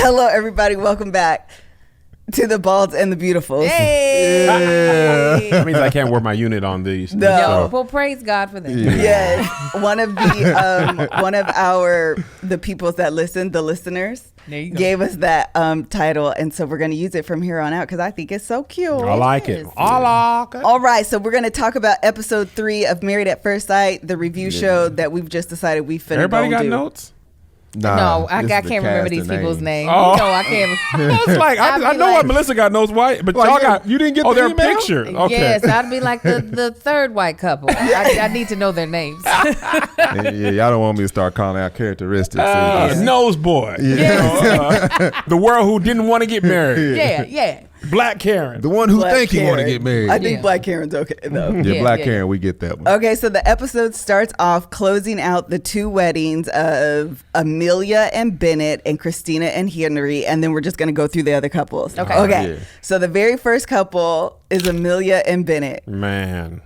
Hello, everybody. Welcome back to the Balds and the Beautifuls. Hey! Yeah. That means I can't wear my unit on these. No. Yo, well, praise God for that. Yeah. Yes, one of the peoples that listened, the listeners, gave us that title, and so we're going to use it from here on out because I think it's so cute. I like it. All right, so we're going to talk about episode 3 of Married at First Sight, the review show that we've just decided we finna Everybody go got do. Notes? No, I can't remember these people's names. Oh. No, I can't. I was like, I know what Melissa got notes white, but Like, y'all got. you didn't get oh, the their email? picture. Okay. Yes, I'd be like the third white couple. I need to know their names. Yeah, y'all don't want me to start calling out characteristics. Nose boy. Yeah. The world who didn't want to get married. Yeah. Black Karen. The one who Black think he want to Karen. get married. I think Black Karen's okay, though. Yeah, Black yeah. Karen, we get that one. Okay, so the episode starts off closing out the 2 weddings of Amelia and Bennett and Christina and Henry, and then we're just going to go through the other couples. Okay. Yeah. So the very first couple is Amelia and Bennett. Man.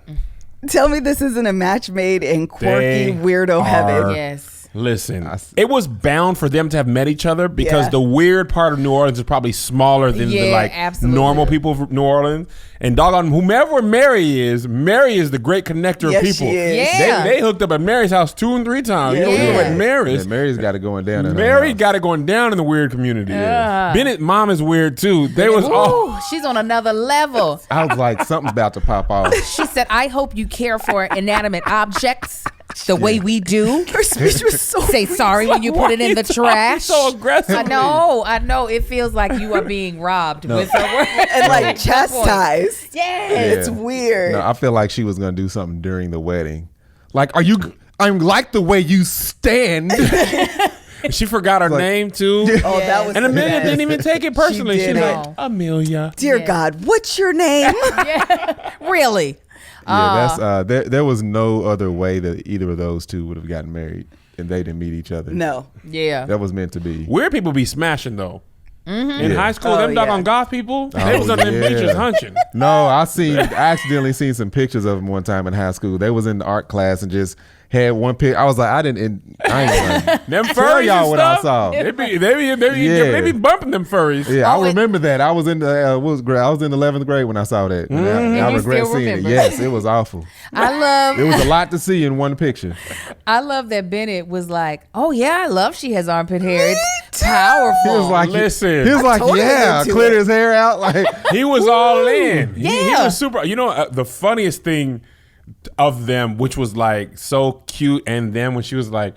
Tell me this isn't a match made in quirky They weirdo heaven. Yes. Listen, it was bound for them to have met each other because the weird part of New Orleans is probably smaller than the absolutely. normal people from New Orleans. And doggone whomever Mary is the great connector Yes, of people. she is. Yeah. They hooked up at Mary's house 2 and 3 times. You know Yeah. what Mary's? Yeah, Mary's got it going down. in her Mary house. got it going down in the weird community. Yeah. Bennett's mom is weird too. They was all. Ooh, she's on another level. I was like, something's about to pop off. She said, I hope you care for inanimate objects the way we do. Her speech was so Say sorry when you put it in the trash. So aggressive. I know. It feels like you are being robbed with her words. and like chastised. Yes. It's weird. No, I feel like she was going to do something during the wedding. Like, I'm like the way you stand. She forgot her name too. Oh, that was And Amelia bad. didn't even take it personally. She She's didn't. like, Amelia. Dear Yeah. God, what's your name? Really? Yeah, that's there was no other way that either of those two would have gotten married, and they didn't meet each other. No. Yeah. That was meant to be. Weird people be smashing though. In Yeah. high school, Oh, them doggone yeah. goth people, they was on them yeah. beaches hunching. No, I accidentally seen some pictures of them one time in high school. They was in the art class and just had one pic. I was like, I ain't gonna Them tell furries y'all and what I stuff. saw. They be Yeah. they be bumping them furries. Yeah, Oh, I remember that. I was in the I was in 11th grade when I saw that. And I You regret still seeing remember. it. Yes, it was awful. I It was a lot to see in one picture. love that Bennett was like, oh yeah, I love she has armpit hair. It's powerful. He was like, Listen. he was like, totally yeah, into cleared it. his hair out. Like, He was all in. He Yeah. was super. You know, the funniest thing of them, which was like so cute, and then when she was like,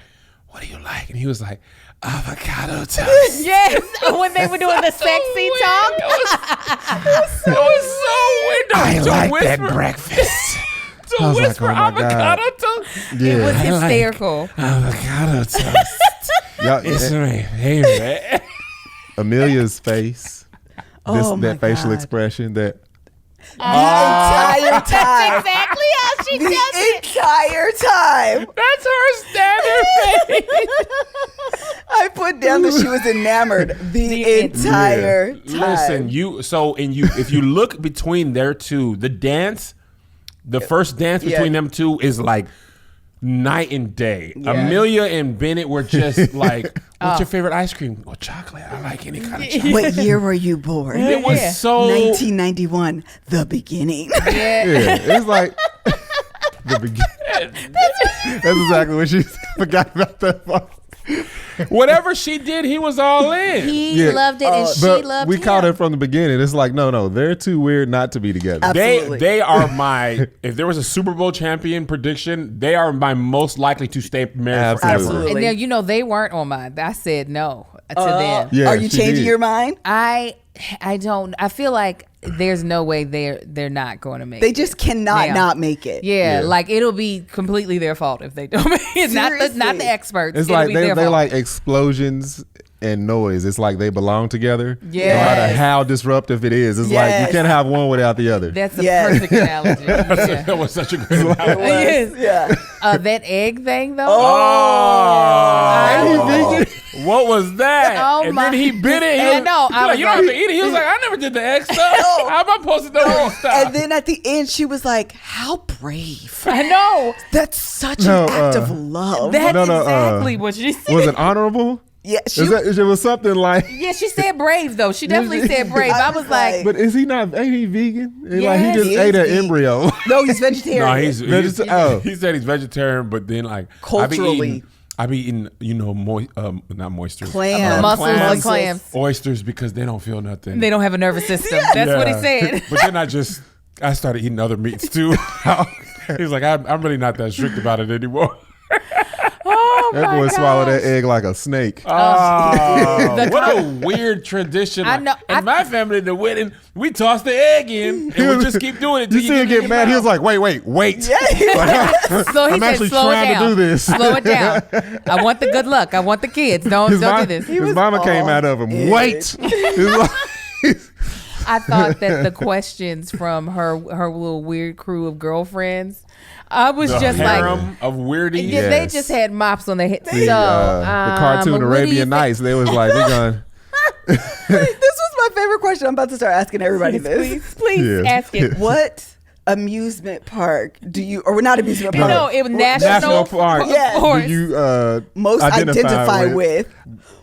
"What do you like?" and he was like, "Avocado toast." Yes, when they were doing the sexy talk. It was so weird. I To like whisper- that breakfast. To I was like, whisper oh my God. avocado toast. Yeah. It was hysterical. Avocado toast. Yeah, It's my favorite. Amelia's face, Oh my that facial God. expression, that The entire time. That's exactly how she does The it. entire time. That's her standard face. I put down that she was enamored the entire time. Listen, if you look between their two, the dance, the first dance between them two is like night and day. Yeah. Amelia and Bennett were just like, what's your favorite ice cream? Well, chocolate. I like any kind of chocolate. What year were you born? It was Yeah. so 1991, the beginning. Yeah. yeah, it's like the beginning. That's exactly what she forgot about that part. whatever she did, he was all in. He Yeah. loved it and she But loved we him. caught it from the beginning. It's like, no, they're too weird not to be together. Absolutely. They are my, if there was a Super Bowl champion prediction, they are my most likely to stay married forever. Absolutely. And now, you know, they weren't on mine. I said no to them. Yeah, Are you she changing did. your mind? I don't. I feel like there's no way they're not going to make They it. just cannot Yeah. not make it. Yeah, Yeah. like it'll be completely their fault if they don't make it. Not Seriously. the experts. It's It'll like be they their fault. like explosions and noise. It's like they belong together. Yes. No matter how disruptive it is. It's like Yes. you can't have one without the other. That's a Yes. perfect analogy. Yeah. That was such a great analogy. Yes. Yeah. That egg thing though. Oh, what was that? Oh, and my- then he bit it. He I was, know, he was I like, was you don't have to like- eat it. He was like, I never did the egg stuff. How am I supposed to know when to stop? And then at the end, she was like, how brave. I know. That's such No, an act of love. That's No, exactly what she said. Was it honorable? Yeah, It was something like. Yeah, she said brave though. She definitely said brave. I was like, But is he not? Ain't he vegan? And like he Yes. just He ate is an vegan. embryo. No, he's vegetarian. No, he said he's vegetarian, but then like Culturally. I be eating, not moisters, Clams. mussels and clams. oysters because they don't feel nothing. They don't have a nervous system. That's what he said. But then I started eating other meats too. He's like, I'm really not that strict about it anymore. Oh That boy swallowed that egg like a snake. Oh, The what con- a weird tradition. I know- In my family, the wedding, we toss the egg in and we just keep doing it. You see him get mad. He was like, wait. So he I'm said, actually slow it trying down. to do this. Slow it down. I want the good luck. I want the kids. Don't do this. His mama came out of him. in. Wait. He was like- I thought that the questions from her little weird crew of girlfriends, I was The just like, harem of weirdies. yeah, they Yes. just had mops on their head. the cartoon what do you Arabian think- Nights. They was like, we're going. This was my favorite question. I'm about to start asking everybody this. Please Yeah. ask it. What amusement park do you, or not amusement park? No, it was National Park. Yes. Forest. Do you most identify with.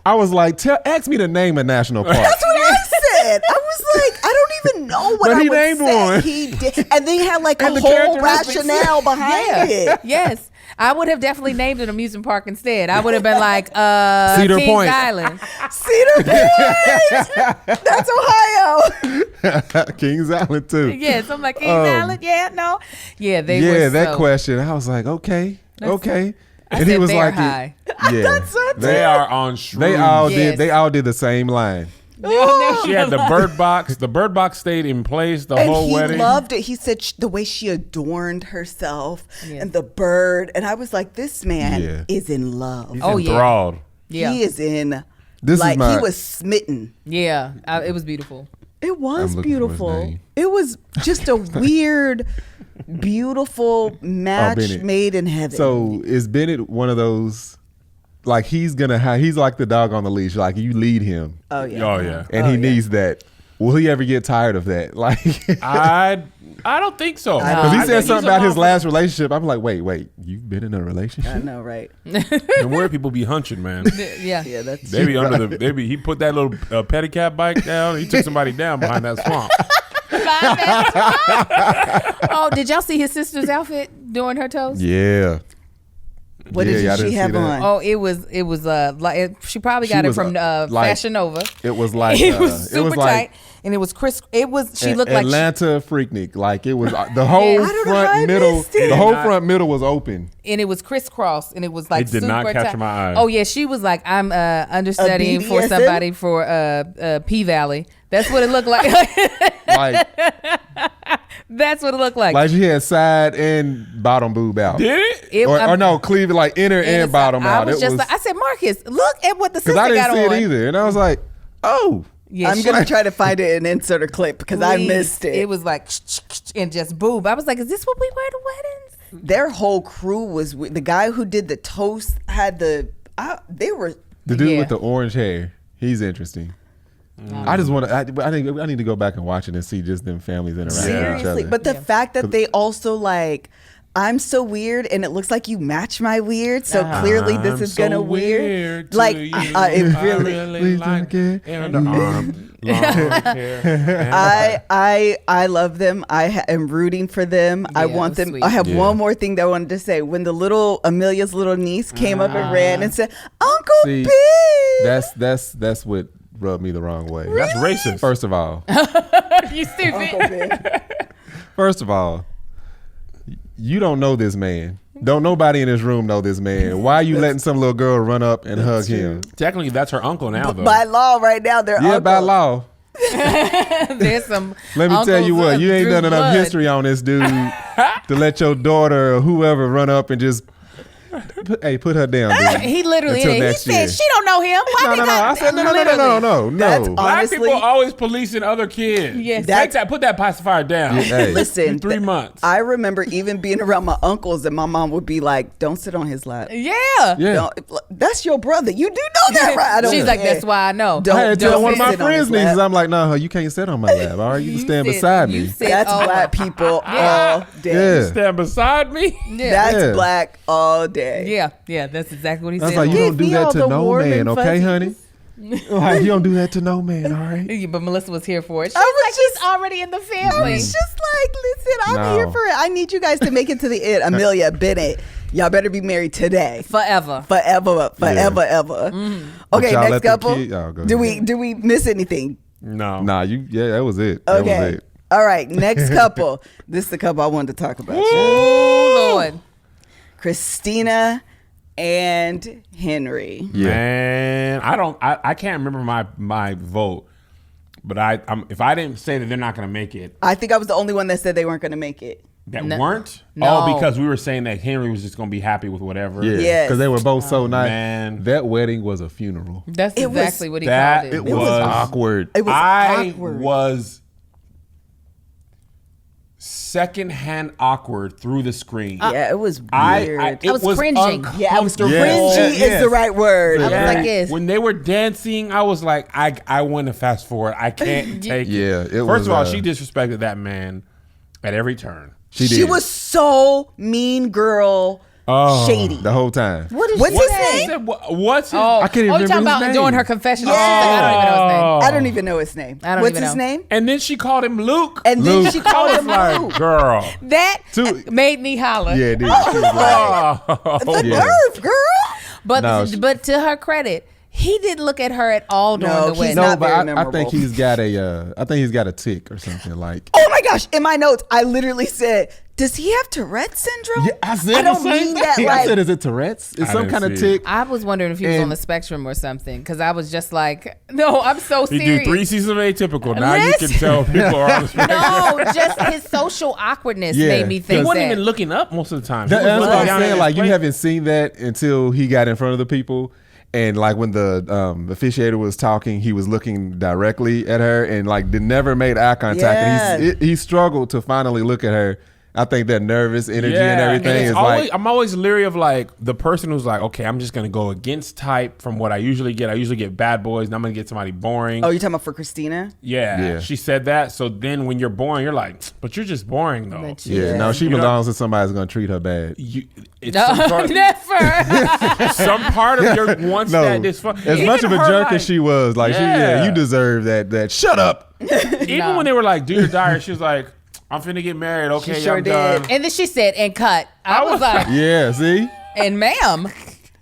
I was like, ask me to name a national park. That's what I said. I was like, I don't even know what But I he would named say. one. He did, and then he had like a And the whole characteristics. rationale behind it. Yes. I would have definitely named an amusement park instead. I would have been like Cedar Kings Point. Island. Cedar Point. That's Ohio. Kings Island too. Yes, I'm like Kings Island. Yeah, no. Yeah, they Yeah, were that so, question. I was like, okay. I And said he was they're like, high. yeah. They are on shrooms. Yes. They all did the same line. She had the bird box. The bird box stayed in place the And whole he wedding. loved it. He said the way she adorned herself Yeah. and the bird. And I was like, this man Yeah. is in love. He's Oh, yeah. enthralled. Yeah. He is in, This is like, my- he was smitten. Yeah, it was beautiful. It was I'm looking for his beautiful. name. It was just a weird, beautiful match Bennett. made in heaven. So is Bennett one of those, like he's like the dog on the leash. Like you lead him oh yeah. Oh yeah. and he needs that. Will he ever get tired of that? Like, I don't think so. because he I said think something he's about his along last relationship. I'm like, wait, you've been in a I relationship? know, right? for- And where people be hunching, man. Yeah. Yeah, that's They be under the. They be. He put that little pedicab bike down. He took somebody down behind that swamp. Oh, did y'all see his sister's outfit during her toast? Yeah. What Yeah, did y'all she didn't see have that? on? Oh, it was like she probably got She it was, from like- Fashion Nova. It was like It was super like tight, and it was Chris. It was she looked like Atlanta Freaknik. Like it was the whole Yeah. I don't know how I front middle. missed it. The whole Not- front middle was open. and it was crisscross, and it was like It did super not catch tight. my eye. Oh yeah, she was like, I'm understudying for BDSM? somebody for P Valley. That's what it looked like. Like That's what it looked like. like she had side and bottom boob out. Did it? It- Or no, cleave like inner and bottom I out. was It just was like, I said, Marcus, look at what the because sister I got didn't see on. it either, and I was like, oh. Yeah, I'm she- gonna try to find it and insert a clip because I please. missed it. It was like and just boob. I was like, is this what we wear to weddings? Their whole crew was the guy who did the toast had they were The dude Yeah. with the orange hair, he's interesting. I just want to. I need to go back and watch it and see just them families interacting with each seriously, other. but the fact that they also like, I'm so weird and it looks like you match my weird, so clearly this I'm is so gonna weird. to Like you. it I really. Please like don't get underarm, long hair. I love them. I am rooting for them. I Yeah, want it was them. sweet. I have Yeah. one more thing that I wanted to say. When the little Amelia's little niece came up and ran and said, "Uncle See, Big," that's what rubbed me the wrong way. That's racist. First of all, You stupid. Uncle Big. First of all, you don't know this man. Don't nobody in this room know this man. Why are you letting some little girl run up and hug him? Technically, that's her uncle now, though. By law, right now they're Yeah, by uncles. law. There's some. Let me tell you uncles what, of you ain't Drew done enough blood. history on this dude to let your daughter or whoever run up and just put her down, dude. He literally, Until he next said year. she don't know him. Why No, they no, no. got- I said no. That's Black honestly, people always policing other kids. Yes. Take that. Put that pacifier down. Hey. listen. In 3 months. I remember even being around my uncles, and my mom would be like, "Don't sit on his lap. Yeah. Yeah. Don't- that's your brother. You do know that, right?" I don't She's like, care. that's why I know. Don't- I had to tell don't one of my sit on friends' his lap. nieces, I'm like, no, you can't sit on my lap. All right, you can stand beside me. That's black people all day. Yeah. Stand beside me. Yeah. That's Yeah. black all day. Yeah, that's exactly what he I was said. like, you don't do me that all to the no warm man, and okay, fuzzies. honey? Like, you don't do that to no man, all right? Yeah, but Melissa was here for it. She's I was like, he's already in the family. It's just like, listen, I'm No. here for it. I need you guys to make it to the end. Amelia, Bennett, y'all better be married today. Forever. Forever, ever. But Okay, y'all next let the couple. kid- oh, go do ahead. we miss anything? No. Nah, that was it. That was Okay. it. All right, next couple. This is the couple I wanted to talk about. Oh, Lord. Christina and Henry. Yeah. Man, I can't remember my vote, but if I didn't say that they're not going to make it, I think I was the only one that said they weren't going to make it. that No. weren't. No. Oh, because we were saying that Henry was just going to be happy with whatever. Yeah. Yes. Because they were both so nice. man. That wedding was a funeral. That's It was- exactly what he that- called it. it was awkward. It was I awkward. was secondhand awkward through the screen. Yeah, it was I weird. it was cringing. Yeah, it was uncomfortable. cringy is the right word. I was Yeah. like this. When they were dancing, I was like, I want to fast forward. I can't take Yeah, it. it First was, of all, she disrespected that man at every turn. She She did. was so mean girl, shady. the whole time. What is What's she his saying? name? What's his Oh, I can't even you talking remember his about name. during her confessional? Yeah. She's like, I don't even know his name. I don't even know his name. I don't What's even his know. name? And then she called him Luke. And then Luke. she I called was him like, Luke. girl. That Two- made me holler. Yeah, it did. She was like, Oh, The Yeah. nerve, girl. But No, but to her credit, he didn't look at her at all during No, the he's wedding. no, not but very I memorable. think he's got a tick or something like. Oh my gosh! In my notes, I literally said, "Does he have Tourette's syndrome?" I don't mean that. I Like, said, is it Tourette's? It's I some didn't kind of see it. tick. I was wondering if he was on And- the spectrum or something because I was just like, no, I'm so You serious. do 3 seasons of Atypical. Now you Listen. can tell people are on the spectrum. No, just his social awkwardness Yeah, made me He think wasn't that. even looking up most of the time. He That's was what looking I'm down at saying. his Like, you plate. haven't seen that until he got in front of the people. And like when the officiator was talking, he was looking directly at her and like never made eye contact. And he struggled to finally look at her. I think that nervous energy and everything it's is always, like, I'm always leery of like the person who's like, okay, I'm just gonna go against type from what I usually get. I usually get bad boys, and I'm gonna get somebody boring. oh, you're talking about for Christina? Yeah, she said that. So then when you're boring, you're like, but you're just boring though. But yeah, no, she You know- belongs to somebody who's going to treat her bad. It's some part, Never. some part of your wants No, that dysfunction. as much of a jerk as she was, like, Yeah. you deserve that. Shut up. Even when they were like, do your diary, she was like, I'm finna get married. Okay, She sure I'm did. done. And then she said, and cut. I was like, Yeah, see? and ma'am.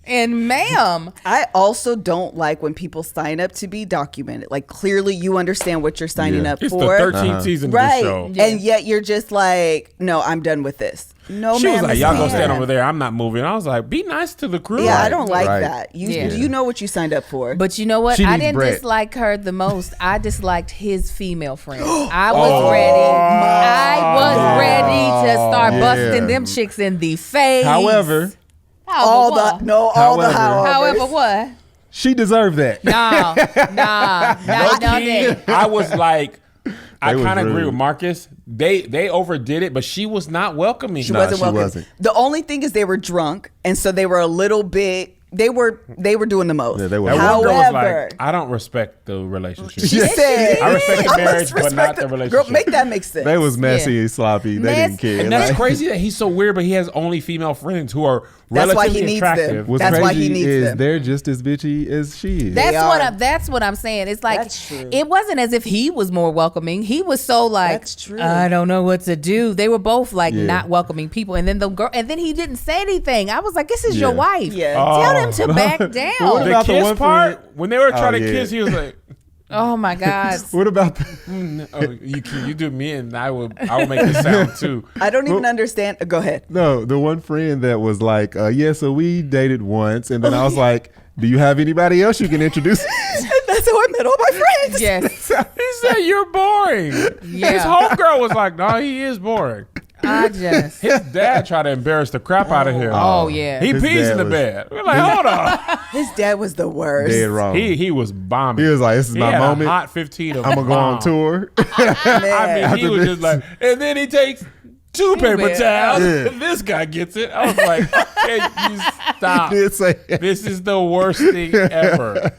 And ma'am. I also don't like when people sign up to be documented. Like, clearly you understand what you're signing Yeah. up It's for. the 13th season of the Right. show. Yeah. And yet you're just like, no, I'm done with this. No, She ma'am. was like, it's y'all go not. stand over there. I'm not moving. I was like, be nice to the crew. Yeah, I don't like Right. that. You Yeah. you know what you signed up for. But you know what? She I needs didn't Brett. dislike her the most. I disliked his female friends. I was ready. I was ready to start Yeah. busting them chicks in the face. However, all what? the no, all the However- However, what? she deserved that. Nah, not done it. I was like, I They was kind of agree rude. with Marcus. They overdid it, but she was not welcoming. She Nah, wasn't she welcome. wasn't. The only thing is they were drunk, and so they were a little bit. They were doing the most. Yeah, they were. That one girl was However, like, I don't respect the relationship. she Yes, said, I respect the "I marriage, must but not respect the Girl, relationship." make that make sense. They was messy Yeah. and sloppy. They Mess- didn't care. And that's Like, crazy that he's so weird, but he has only female friends who are That's why relatively he needs them. attractive. What's That's crazy why he needs is them. they're just as bitchy as she is. That's what I'm saying. It's like That's true. it wasn't as if he was more welcoming. He was so like, That's true. I don't know what to do. They were both like Yeah. not welcoming people. And then the girl, and then he didn't say anything. I was like, this is your Yeah. wife. Yeah. Tell them to back What down. The about the kiss one part, friend- when they were trying to yeah. kiss, he was like, Oh my God. What about the, oh, you do me, and I will make the sound too. I don't even understand. Go ahead. no, the one friend that was like, yeah, so we dated once. And then I was like, do you have anybody else you can introduce? That's how I met all my friends. Yes. He said you're boring. Yeah. His homegirl was like, no, he is boring. I just. His dad tried to embarrass the crap out of him. Oh yeah. He His pees dad in the was- bed. We're like, hold on. His dad was the worst. Dead wrong. He was bombing. He was like, this is He my had moment. A hot 15 of I'm going to go on bomb. tour. I mean, he was just like, and then he takes two paper bit. towels. Yeah. And this guy gets it. I was like, can you stop? He did say This is the worst thing ever.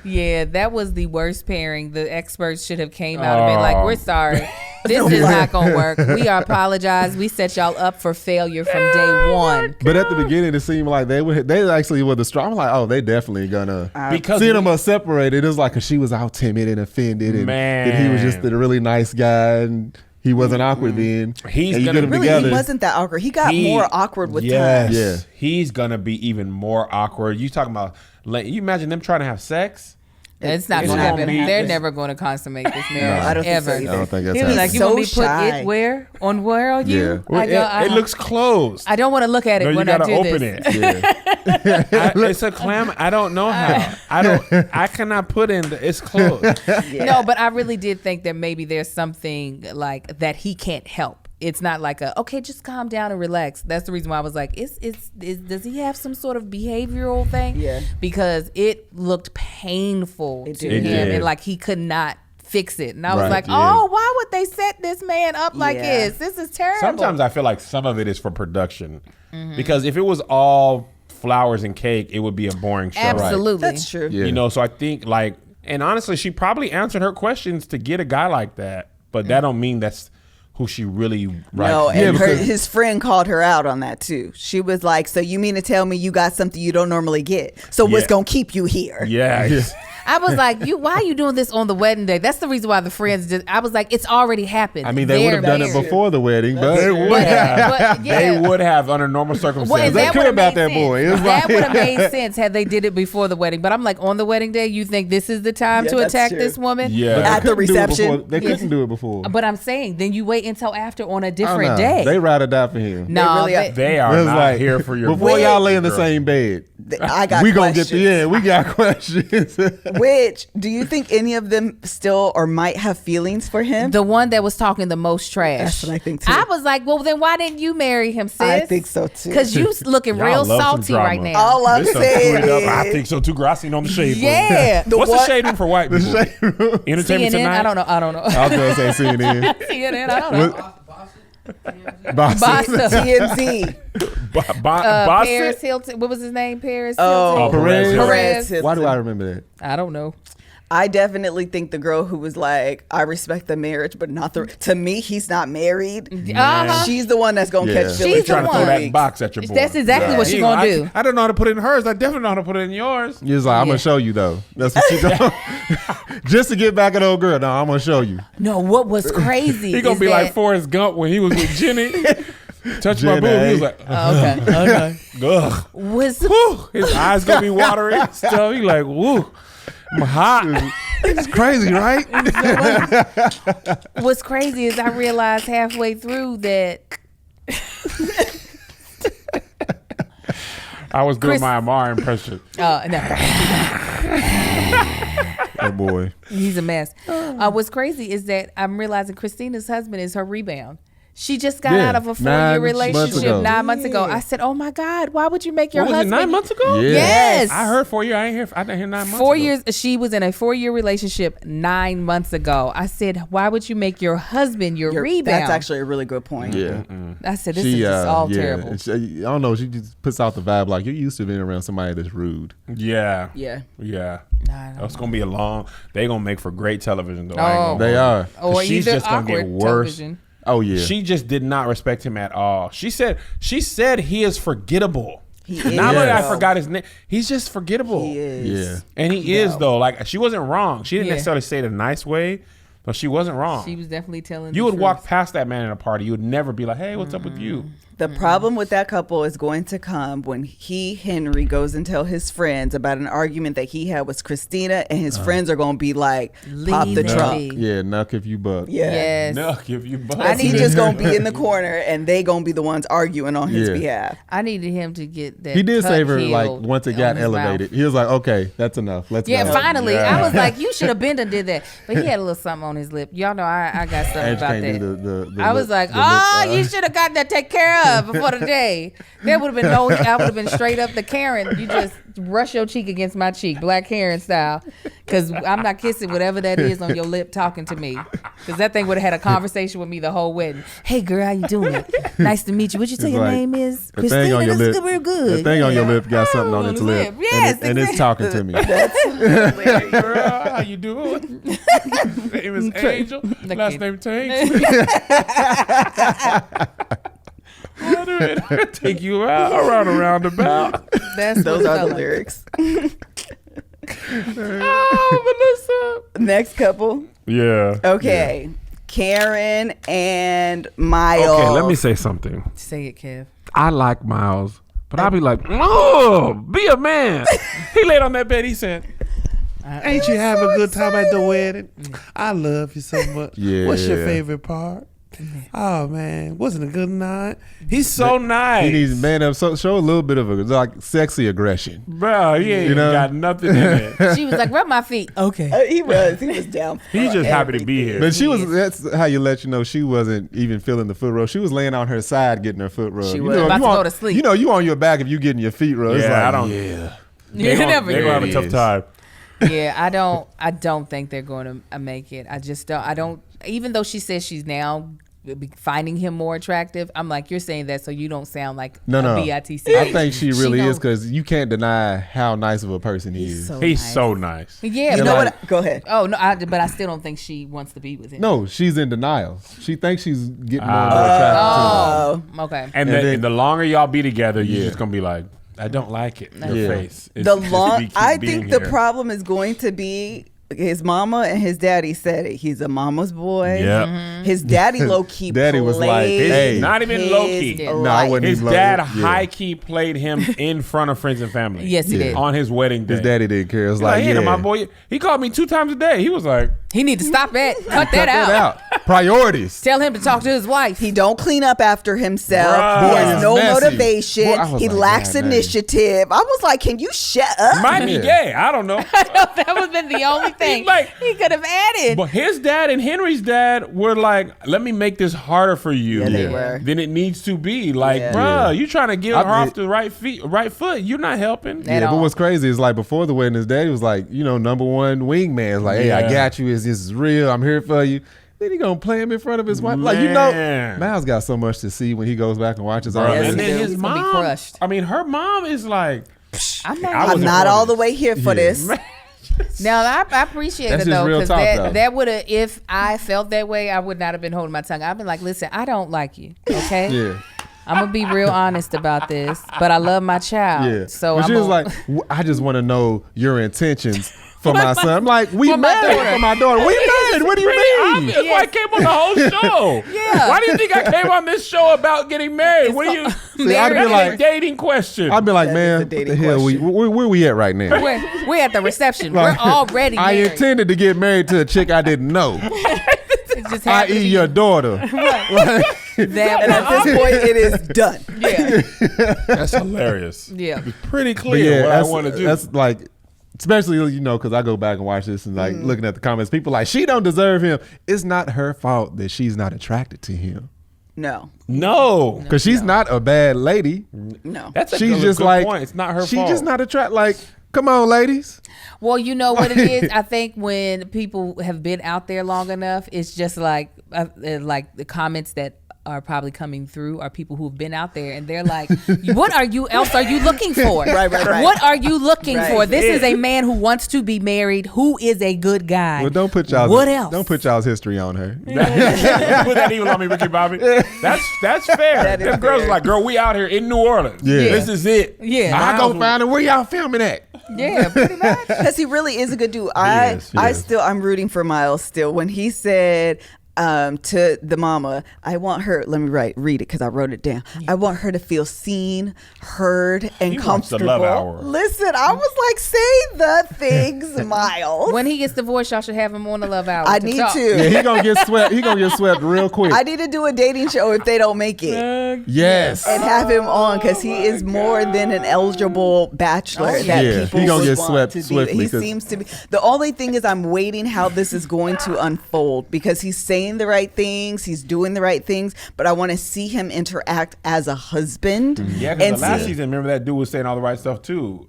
Yeah, that was the worst pairing. The experts should have came out and been like, "We're sorry." This is not gonna work. We apologize. We set y'all up for failure from day one. But at the beginning, it seemed like they actually were the strong. I'm like, oh, they definitely gonna because seeing them separated. It was like, cause she was all timid and offended, and he was just a really nice guy, and he wasn't awkward then. He's gonna really, he wasn't that awkward. He got more awkward with time. Yeah, he's gonna be even more awkward. You talking about? You imagine them trying to have sex? It's not going to happen. They're never going to consummate this marriage. I don't ever. think so. I don't think that's He was like, you so want me to put shy. it where? On where are you? Yeah. It looks closed. I don't want to look at it No, you when I gotta do open this. it. It's a clam. I don't know how. I cannot put in. It's closed. No, but I really did think that maybe there's something like that he can't help. It's not like okay, just calm down and relax. That's the reason why I was like, does he have some sort of behavioral thing? Yeah. Because it looked painful to did. him, and like he could not fix it. And I was Right, like, yeah. oh, why would they set this man up like this? This is terrible. Sometimes I feel like some of it is for production, because if it was all flowers and cake, it would be a boring show. Absolutely. That's true. Yeah. You know, so I think and honestly, she probably answered her questions to get a guy like that, but that don't mean that's who she really No, right. and because- his friend called her out on that too. She was like, "So you mean to tell me you got something you don't normally get? So what's Yeah. gonna keep you here?" Yeah. I was like, why are you doing this on the wedding day? That's the reason why the friends did. I was like, it's already happened. I mean, they would have done it married. before the wedding, but They would have. But, yeah. They would have under normal Well, circumstances. and They that could have would've about made that boy. It was sense. That like- would have made sense had they did it before the wedding. But I'm like, on the wedding day, you think this is the time Yeah, to that's attack true. this woman? Yeah. But they At the couldn't do it reception? before- They couldn't do it before. But I'm saying, then you wait until after on a Oh, different no. day. They ride or die for him. no, really are. They are It was not like, here for your before y'all lay in the girl. same bed. I got We gonna get questions. the end. We got questions. Which do you think any of them still or might have feelings for him? the one that was talking the most trash. That's what I think, too. I was like, well, then why didn't you marry him, sis? I think so, too. Because you looking Y'all real love some salty drama. right now. All I'm This some saying tweet up. I is, think so too. Girl, I seen on the shade room. Yeah. What's the one- shade room for white people? Entertainment CNN? Tonight. I don't know. I was gonna say CNN. CNN? I don't know. Boston. TMZ. Boston. Paris Hilton. What was his name? Paris Oh, Hilton. Perez. Perez. Perez. Why do I remember that? I don't know. I definitely think the girl who was like, I respect the marriage, but not the. To me, he's not married. Uh-huh. She's the one that's gonna Yeah. catch She's feelings. the Trying to throw one. that box at your boy. That's exactly what she gonna do. I don't know how to put it in hers. I definitely know how to put it in yours. You was like, I'm Yeah. gonna show you though. That's what she doing. Just to get back at old girl. No, I'm gonna show you. No, what was crazy? He gonna is be like that- Forrest Gump when he was with Jenny. Touch my Jenny. boob. He was like, Oh, okay. ugh. Was Whew. His eyes gonna be watery and stuff. He like, woo, I'm hot. It's crazy, right? what's crazy is I realized halfway through that I was doing Chris- my Amar impression. no, Oh boy. he's a mess. What's crazy is that I'm realizing Christina's husband is her rebound. She just got Yeah, out of a 4-year 9 months relationship ago. 9 months ago. I said, "Oh my God, why would you make your What was it, husband?" 9 months ago? Yeah. Yes, I heard 4 years. I didn't hear 9 months. 4 ago. years. She was in a 4-year relationship 9 months ago. I said, "Why would you make your husband your rebound?" That's actually a really good point. Yeah. I said, "This is just all terrible." I don't know. She just puts out the vibe like you're used to being around somebody that's rude. Yeah. Yeah. Yeah. I don't It's gonna be a long. They gonna make for great television though. Oh. I ain't gonna They lie. are. Or she's either just gonna get awkward worse. television. Oh yeah. She just did not respect him at all. She said he is forgettable. He Not is. only I forgot his name. He's just forgettable. He is. yeah. And he is though. Like she wasn't wrong. She didn't Yeah. necessarily say it a nice way, but she wasn't wrong. She was definitely telling. You the would truth. walk past that man in a party. You would never be like, "Hey, what's up with you?" The problem with that couple is going to come when Henry, goes and tell his friends about an argument that he had with Christina, and his friends are going to be like, pop the Leave trunk. me. Yeah, knock if you buck. Yeah. Yes. No, give you bucks. I He need just going to be in the corner, and they going to be the ones arguing on his Yeah. behalf. I needed him to get that. He did cut save her healed like once it on got his elevated. mouth. He was like, okay, that's enough. Let's Yeah, go. finally. Yeah. I was like, you should have been and did that. But he had a little something on his lip. Y'all know I got something Ange about can't that. do the I was lip- like, the lip, you should have gotten that taken care Yeah, before the day. There would have been no, I would have been straight up the Karen. You just brush your cheek against my cheek, Black Karen style. Because I'm not kissing whatever that is on your lip talking to me. Because that thing would have had a conversation with me the whole wedding. Hey, girl, how you doing? Nice to meet you. What you say your name is? The thing on your lip. Real good. The thing on your lip got something on its lip. Yes, and it's talking to me. Hey, girl, how you doing? Name is Angel. Last name Tank. I take you out around a roundabout. Those are the lyrics. Oh, Melissa. Next couple. Yeah. Okay. Yeah. Karen and Miles. Okay, let me say something. Say it, Kev. I like Miles, but I'll be like, oh, be a man. He laid on that bed. He said, ain't you have a good time at the wedding? I love you so much. Yeah. What's your favorite part? Oh man, wasn't a good night. he's so nice. He needs to man up, show a little bit of a like sexy aggression. Bro, he ain't got nothing in it. She was like, rub my feet. Okay. He was down. He's just happy to be here. But that's how you let you know she wasn't even feeling the foot rub. She was laying on her side getting her foot rubbed. She was about to go to sleep. You know you on your back if you getting your feet rubbed. Yeah, It's like, I don't. Yeah. They're gonna have a tough time. Yeah, I don't think they're going to make it. I just don't. I don't. Even though she says she's now finding him more attractive, I'm like, you're saying that so you don't sound like No. BITC. I think she really is because you can't deny how nice of a person he is. He's so nice. Yeah, You know what? Go ahead. Oh no, but I still don't think she wants to be with him. No, she's in denial. She thinks she's getting more and more attracted to him. Okay. And then- the longer y'all be together, you're just gonna be like, I don't like it. Your Yeah. face. I think the problem is going to be his mama and his daddy said it. He's a mama's boy. Yeah. His daddy low key Daddy was like, played hey. Not even low key. his No, I life. wouldn't His even dad love it. high key played him in front of friends and family. Yes, he Yeah. did. On his wedding day. His daddy didn't care. It was Like, like, hey, yeah. my boy. He called me 2 times a day. He was like, He need to stop it. Cut that Cut out. that out. Priorities. Tell him to talk to his wife. He don't clean up after himself. Bruh. He Boy, has it's no messy. motivation. Boy, I was He like, lacks God, man. initiative. I was like, can you shut up? might be Yeah. gay. I don't know. That would have been the only thing like- he could have added. But his dad and Henry's dad were like, let me make this harder for you Yeah, they were. than it needs to be. Like, Yeah. bruh, you trying to get I her off mean- the right foot. You're not helping. At Yeah, but all. what's crazy is like before the wedding, his daddy was like, number one wingman. Like, hey, I Yeah. got you. This is real. I'm here for you. Then he gonna play him in front of his wife. Like, Man. Miles got so much to see when he goes back and watches all Bruh, Yes, and he then do. his He's gonna be mom, crushed. I mean, her mom is like, I'm not. I I'm wasn't not for all this. the way here for Yeah. this. Now I appreciate That's it just though, real because talk, though. that would have, if I felt that way, I would not have been holding my tongue. I've been like, listen, I don't like you, okay? Yeah. I'm gonna be real honest about this, but I love my child. Yeah. So but I'm she was gonna- like, I just want to know your intentions for my son. I'm like, we For my married daughter. for my daughter. We married. What do you mean? Obvious. Why I came on the whole show? Yeah. Why do you think I came on this show about getting married? What do you? See, I'd be That's like, a dating question. I'd be like, That is man, the what the dating hell? question. Where we at right now? we're at the reception. Like, We're already I married. intended to get married to a chick I didn't know, It just happened to i.e. be your daughter. that And at this point, it is done. yeah, That's hilarious. yeah. It's pretty But clear what I that's, want to do. that's like, especially because I go back and watch this and like looking at the comments, people like she don't deserve him. It's not her fault that she's not attracted to him No, no. because she's not a bad lady. no. That's a She's good, just good like point. It's not her she's fault. just not attracted. Like, come on, ladies. Well, you know what it is. I think when people have been out there long enough, it's just like the comments that are probably coming through are people who've been out there and they're like, what are you looking for? Right. What are you looking Right. for? This is a man who wants to be married, who is a good guy. Well, don't put y'all's What else? Don't put y'all's history on her. Put that evil on me, Ricky Bobby. That's fair. That is Them girls fair. are like, girl, we out here in New Orleans. Yeah. This is it. Yeah. I go find her. Where y'all filming at? Yeah, pretty much. Because he really is a good dude. is. I'm rooting for Miles still. When he said to the mama, I want her, let me read it because I wrote it down. I want her to feel seen, heard, and He wants the comfortable. love hour. Listen, I was like, say the things, Miles. When he gets divorced, y'all should have him on the Love Hour. I to need talk. to. Yeah, he gonna get swept. He gonna get swept real quick. I need to do a dating show if they don't make it. Yes. And have him on because he is more than an eligible bachelor that Yeah, people he gonna would get want swept to be. swiftly, He 'cause- seems to be. The only thing is I'm waiting how this is going to unfold because he's saying saying the right things, he's doing the right things, but I want to see him interact as a husband. Yeah, because the last season, remember that dude was saying all the right stuff too.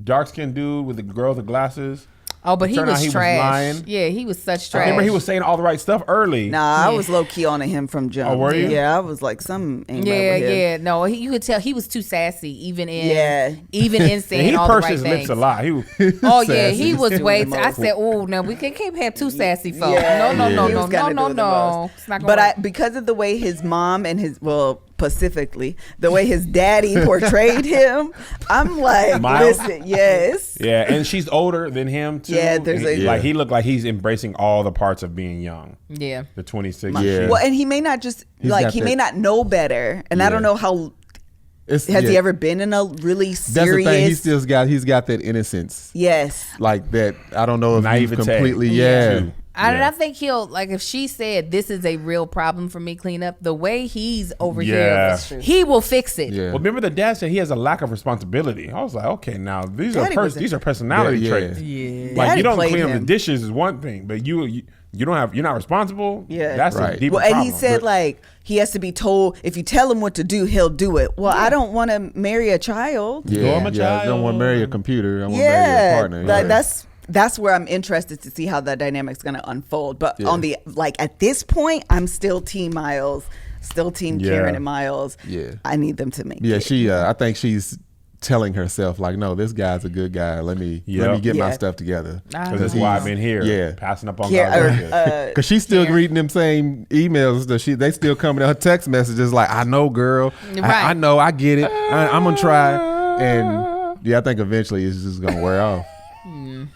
Dark-skinned dude with the girl with the glasses. Oh, but he was trash. lying. Yeah, he was such trash. Remember, he was saying all the right stuff early. Nah, I was low key on him from jump. Oh, were you? Yeah, I was like, some ain't Yeah, right with him. yeah. No, you could tell he was too sassy, even in saying he all the pursed right his things. lips a lot. He Oh yeah, he was doing way. the I most. said, oh no, we can't have two sassy folks. Yeah. No, He was kinda no. doing the most. It's not gonna But work. because of the way his mom and specifically the way his daddy portrayed him, I'm like, Miles? listen, yes. yeah, and she's older than him too. Yeah, there's And a- like he looked like he's embracing all the parts of being young. Yeah. The 26. Yeah. Well, and he may not just got he that- may not know better, and I don't know how. Has he ever been in a really serious? That's the thing. He's got that innocence. Yes. Like that. I don't know if Naivete. you've completely. Too. Yeah. I think he'll, like, if she said this is a real problem for me, clean up, the way he's over Yeah. here, he will fix it. Yeah. Well, remember the dad said he has a lack of responsibility. I was like, okay, now these Daddy are was these are personality Yeah. traits. Yeah. Like Daddy you don't played clean up the him. dishes is one thing, but you don't have, you're not responsible. Yeah. That's Right. a deeper Well, and problem. he said like he has to be told if you tell him what to do, he'll do it. Well, I don't want to marry a child. Yeah. I'm a I don't want to marry a child. computer. I want to marry a Yeah, partner. like, Yeah. that's where I'm interested to see how that dynamic's going to unfold. But Yeah. on the at this point, I'm still Team Miles, still Team Yeah. Karen and Miles. Yeah. I need them to make Yeah, it. I think she's telling herself like, no, this guy's a good guy. Let me get my Yeah. stuff together. Because that's why I've been here. Yeah. Passing up on Karen- God's or, work. Because she's still reading them same emails that they still coming to her text messages like, I know, girl. Right. I know, I get it. I'm gonna try. And yeah, I think eventually it's just gonna wear off.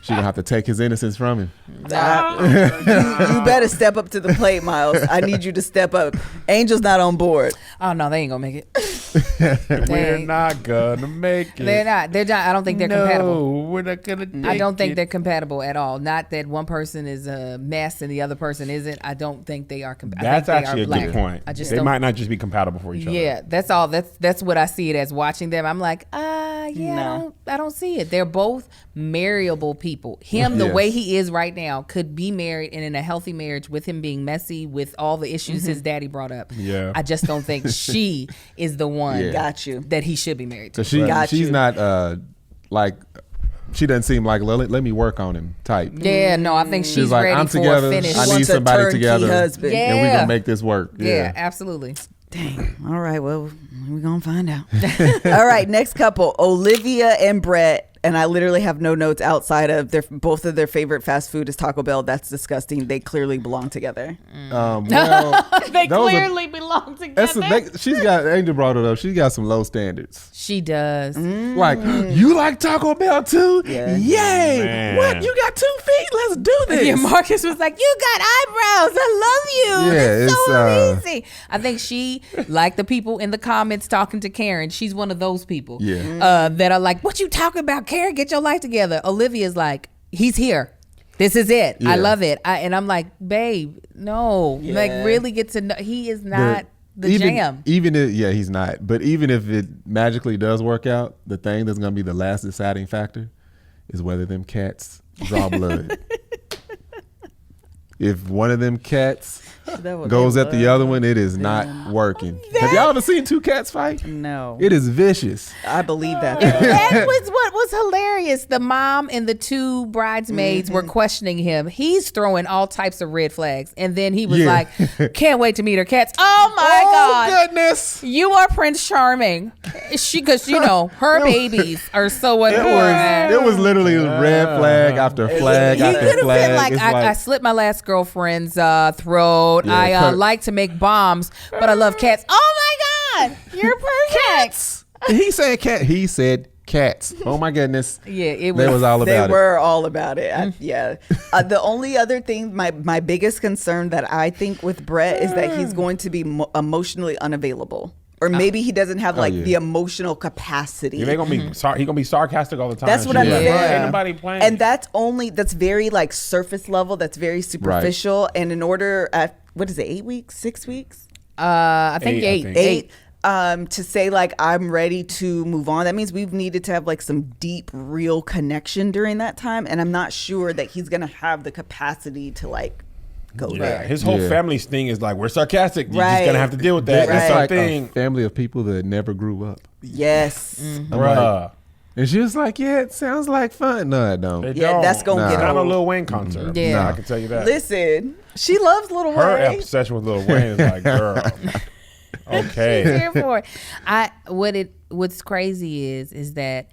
She's gonna have to take his innocence from him. You better step up to the plate, Miles. I need you to step up. Angel's not on board. Oh no, they ain't gonna make it. We're not gonna make it. They're not. They're not. I don't think they're compatible. No, we're not gonna. I don't think it. they're compatible at all. Not that one person is a mess and the other person isn't. I don't think they are compatible. That's actually a good point. I just they don't. might not just be compatible for each other. Yeah, that's all. That's what I see it as watching them. I'm like, yeah, No. I don't see it. They're both marryable people. Him, the Yes. way he is right now, could be married and in a healthy marriage with him being messy with all the issues his daddy brought up. Yeah. I just don't think she is the one Yeah. Got you. that he should be married to. So Got she's you. not like, she doesn't seem like let me work on him type. Yeah, no, I think she's like, ready I'm for together. a finish. I need Wants a somebody turnkey together, husband. Yeah. and we're gonna make this work. Yeah, absolutely. Dang. All right. Well, we're going to find out. All right. Next couple, Olivia and Brett. And I literally have no notes outside of both of their favorite fast food is Taco Bell. That's disgusting. They clearly belong together. Well, They those are- clearly belong together. she's got Angel brought it up. She's got some low standards. She does. Like, you like Taco Bell too? Yeah. Yay! Man. What? You got 2 feet? Let's do this. Yeah, Marcus was like, "You got eyebrows. I love you. Yeah, it's so it's, amazing." I think she, like the people in the comments talking to Karen, she's one of those people. Yeah. That are like, "What you talking about, Karen? Get your life together." Olivia's like, "He's here. This is it. I Yeah. love it." And I'm like, "Babe, no. Yeah. Like, really get to know. He is not the jam." Even if he's not. But even if it magically does work out, the thing that's gonna be the last deciding factor is whether them cats draw blood. If one of them cats goes at the other one, it is not working. Have y'all ever seen 2 cats fight? No. It is vicious. I believe that. That was what was hilarious. The mom and the 2 bridesmaids were questioning him. He's throwing all types of red flags. And then he was Yeah. like, "Can't wait to meet her cats." Oh my God. Goodness. You are Prince Charming. Because, her babies are so important. It was literally red flag after flag He after could have flag. been like, It's I slit my last girlfriend's throat. Yeah, I Kurt- like to make bombs, but I love cats. Oh my God. You're perfect. He said cat. He said cats. Oh my goodness. Yeah, it was. They was all They about it. were all about it. Yeah. The only other thing, my biggest concern that I think with Brett is that he's going to be emotionally unavailable. Or maybe he doesn't have yeah. the emotional capacity. Yeah, they gonna be he gonna be sarcastic all the time. That's what She's I'm like, saying. "Bro, ain't nobody playing. And that's very like surface level. That's very superficial. And in order at what is it, 8 weeks, 6 weeks, I think Eight, I eight. think. to say like I'm ready to move on. That means we've needed to have like some deep, real connection during that time. And I'm not sure that he's gonna have the capacity to like COVID. Yeah, his whole Yeah. family's thing is like, we're sarcastic. You're just Right. gonna have to deal with that. Right. It's It's like something, a family of people that never grew up. Yes. I'm like, bruh. and she was like, yeah, it sounds like fun. No, it don't. They Yeah, don't. that's gonna Nah. get It's not a old. Lil Wayne concert. Yeah. Nah, I can tell you that. Listen, she loves Lil Her Wayne. obsession with Lil Wayne is like, girl. She's Okay. here for it. What's crazy is that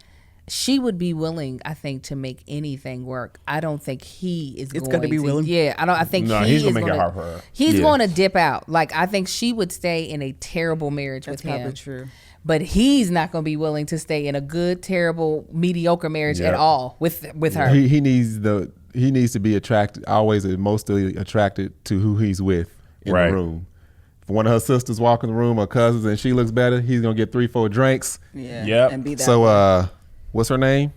she would be willing, I think, to make anything work. I don't think he is It's going gonna be to. willing? Yeah, I think No, he he's gonna is make it gonna- hard for her. He's Yeah. going to dip out. Like, I think she would stay in a terrible marriage That's with him. probably true. But he's not going to be willing to stay in a good, terrible, mediocre marriage at Yep. all with her. He needs to be attracted, always mostly attracted to who he's with in Right. the room. If one of her sisters walk in the room or cousins and she looks better, he's gonna get 3-4 drinks. Yeah. Yep. And be that. So what's her name?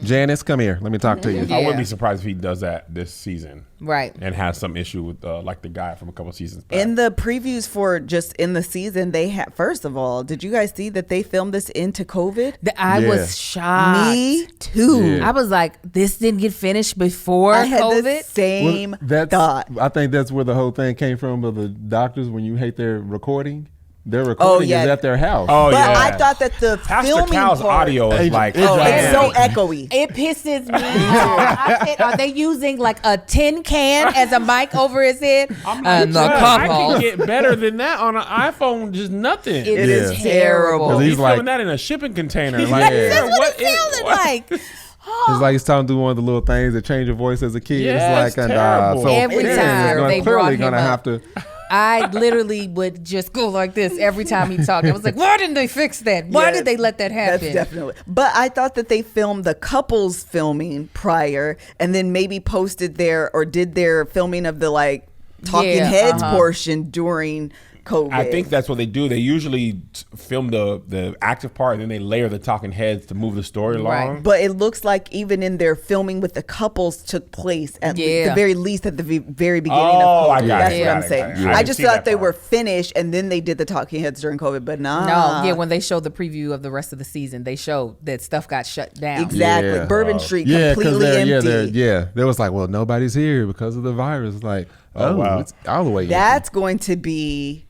Janice, come here. Let me talk to you. I Yeah. wouldn't be surprised if he does that this season Right. and has some issue with like the guy from a couple seasons back. in the previews for just in the season, they had, first of all, did you guys see that they filmed this into COVID? I Yeah. was shocked. Me too. Yeah. I was like, this didn't get finished before I had the COVID. same That's, thought. I think that's where the whole thing came from of the doctors when you hate their recording. Their recording yeah. is at their house. Oh, But yeah. I thought that the Pastor filming Cal's part, audio is like, oh, it's so damn. echoey. It pisses me off. I said, are they using like a tin can as a mic over his head? And the I couple. can get better than that on an iPhone, just nothing. It It is is terrible. terrible. He's He's like- filming that in a shipping container. Like, That's yeah, what it sounded like. It's like he's talking to one of the little things that change your voice as a kid. Yeah, it's like, it's terrible. so Every parents time are they clearly brought him gonna up. have to. I literally would just go like this every time he talked. I was like, why didn't they fix that? Why Yeah, did they let that happen? That's definitely. But I thought that they filmed the couples filming prior and then maybe posted or did their filming of the like talking Yeah, heads uh-huh. portion during COVID. I think that's what they do. They usually film the active part and then they layer the talking heads to move the story along. Right. But it looks like even in their filming with the couples took place at Yeah. the very least at the very beginning Oh, of I COVID. got That's it, what got I'm it, saying. got it. I I didn't just see thought that they part. were finished and then they did the talking heads during COVID. But nah. No, yeah, when they showed the preview of the rest of the season, they showed that stuff got shut down. Exactly. Yeah. Bourbon Street Yeah, because completely empty. there was like, well, nobody's here because of the virus. Like, Oh, wow. it's all the way. That's going to be.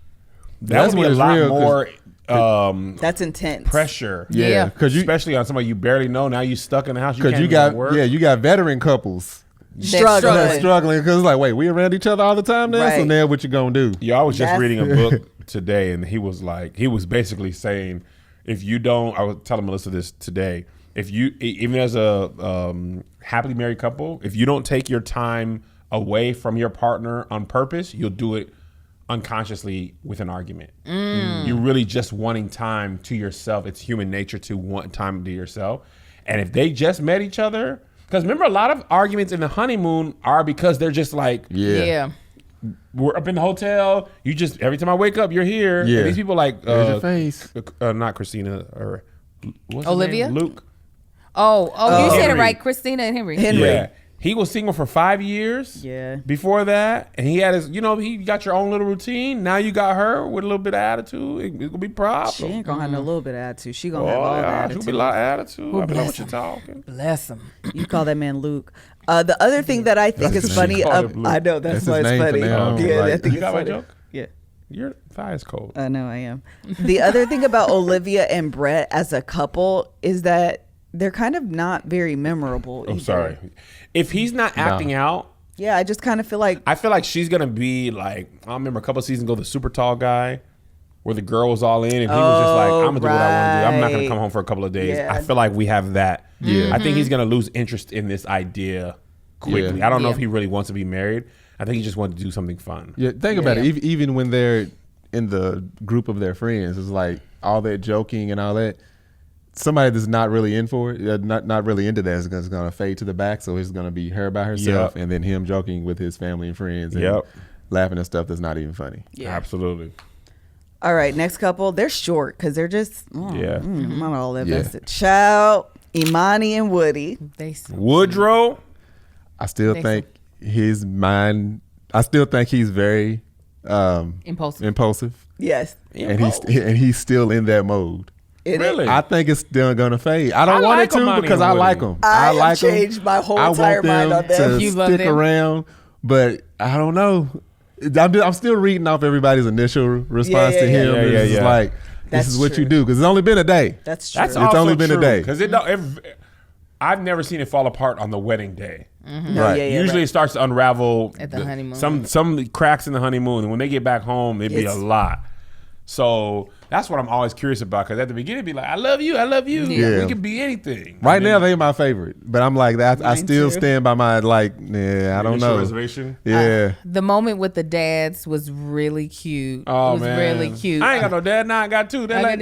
That That's would be when a it's lot real, 'cause- more That's intense. pressure. Yeah. because Especially on somebody you barely know. Now you stuck in the house. You because can't you even got work. you got veteran couples Struggling. that's struggling because like, wait, we around each other all the time now. So Right. now what you gonna do? Yeah, I was just That's- reading a book today, and he was basically saying, if you don't, I was telling Melissa this today, if you, even as a happily married couple, if you don't take your time away from your partner on purpose, you'll do it unconsciously with an argument. You're really just wanting time to yourself. It's human nature to want time to yourself. And if they just met each other, because remember, a lot of arguments in the honeymoon are because they're just like, Yeah. we're up in the hotel. You just, every time I wake up, you're here. Yeah. And these people like, There's your face. not Christina or what's his Olivia? name? Luke. Oh, you said it Henry. right. Christina and Henry. Henry. Yeah. He was single for 5 years. Yeah. Before that, and he had his, he got your own little routine. Now you got her with a little bit of attitude. It's gonna be a problem. She ain't gonna have no little bit of attitude. She Oh, gonna have all the yeah, she'll attitude. be a lot of attitude. I be like, bless what you talking? Bless him. You call that man Luke. The other thing that I think That's is his funny, name. Call him Luke. I know that's That's why his it's name for funny. now. Yeah, I Like, think you it's got my funny. joke? Yeah. Your thigh is cold. I know I am. The other thing about Olivia and Brett as a couple is that they're kind of not very memorable. I'm either. sorry. If he's not acting out, Yeah, I just kind of feel like I feel like she's gonna be like, I remember a couple of seasons ago, the super tall guy, where the girl was all in, and he was just like, I'm gonna do what I want to do. I'm not gonna right. come home for a couple of days. Yeah. I feel like we have that. Yeah. I think he's gonna lose interest in this idea quickly. Yeah. I don't know Yeah. if he really wants to be married. I think he just wanted to do something fun. Yeah, think about Yeah. it. Even when they're in the group of their friends, it's like all that joking and all that. Somebody that's not really in for it, not really into that, is going to fade to the back. So it's going to be her by herself, Yep. and then him joking with his family and friends, and Yep. laughing at stuff that's not even funny. Absolutely. all right, next couple, they're short because they're just Yeah. not all that Yeah. vested. Shout Imani and Woody. They Woodrow. I still think his mind. I still think he's very impulsive. Yes, and he's still in that mode. it is. Really? I think it's still gonna fade. I don't I want like it to Amani because and I Woody. like them. I have like 'em. changed my whole I entire want them mind on them. to You love stick them? around, but I don't know. I'm still reading off everybody's initial response to him. It's just like, this is what you do, because it's only been a day. That's true. That's It's only been a day. Because I've never seen it fall apart on the wedding day. Right. Usually it starts to unravel At the honeymoon. Some cracks in the honeymoon, and when they get back home, it'd be a lot. So that's what I'm always curious about, because at the beginning, it'd be like, I love you. Yeah. We could be anything. Right now, they're my favorite, but I'm like that. I still stand by my I don't know. Reservation. Yeah. The moment with the dads was really cute. Oh, it was man. really cute. I ain't got no dad now. I got two. They're like,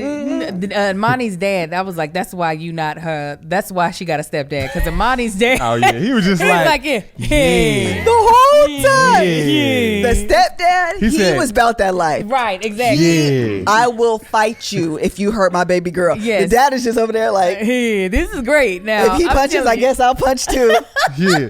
Amani's dad, I was like, that's why you not her. That's why she got a stepdad. Because Amani's dad. Oh yeah, he was just he was like, yeah. The whole time. Yeah. The stepdad, he said- was about that life. Right, exactly. yeah. I will fight you if you hurt my baby girl. Yes. The dad is just over there like, Hey, this is great. Now, if he I'm punches, telling I you. guess I'll punch too. Yeah.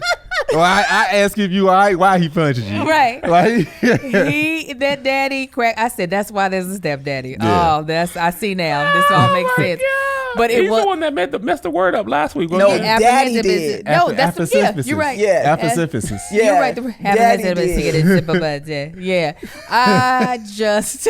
Well, I asked if you all right, why he punches you. Right. Like, That daddy crack. I said that's why there's a stepdaddy. Yeah. Oh, I see now. This all makes sense. But it he's was the one that messed the word up last week. No, wasn't he? Daddy apprehensive is- did. No, that's Apophysis. you're right. Yeah. Apophysis. Yeah. You're right. Daddy did. Yeah. I just,